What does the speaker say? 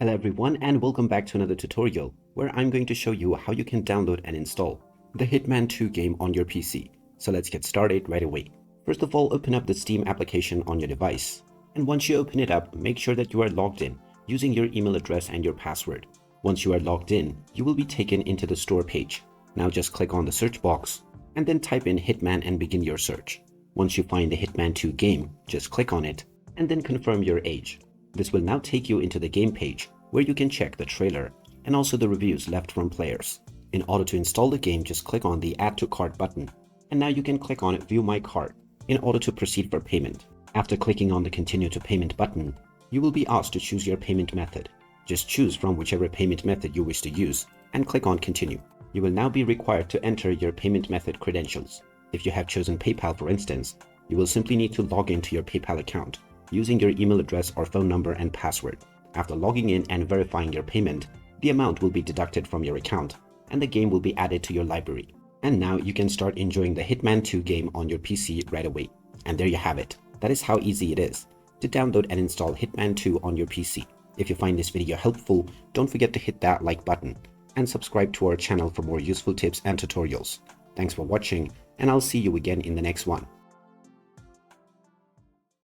Hello everyone and welcome back to another tutorial where I'm going to show you how you can download and install the Hitman 2 game on your PC. So let's get started right away. First of all, open up the Steam application on your device. And once you open it up, make sure that you are logged in using your email address and your password. Once you are logged in, you will be taken into the store page. Now just click on the search box and then type in Hitman and begin your search. Once you find the Hitman 2 game, just click on it and then confirm your age. This will now take you into the game page where you can check the trailer and also the reviews left from players. In order to install the game, just click on the Add to Cart button, and now you can click on View My Cart in order to proceed for payment. After clicking on the Continue to Payment button, you will be asked to choose your payment method. Just choose from whichever payment method you wish to use and click on Continue. You will now be required to enter your payment method credentials. If you have chosen PayPal, for instance, you will simply need to log into your PayPal account using your email address or phone number and password. After logging in and verifying your payment, the amount will be deducted from your account and the game will be added to your library. And now you can start enjoying the Hitman 2 game on your PC right away. And there you have it. That is how easy it is to download and install Hitman 2 on your PC. If you find this video helpful, don't forget to hit that like button and subscribe to our channel for more useful tips and tutorials. Thanks for watching, and I'll see you again in the next one.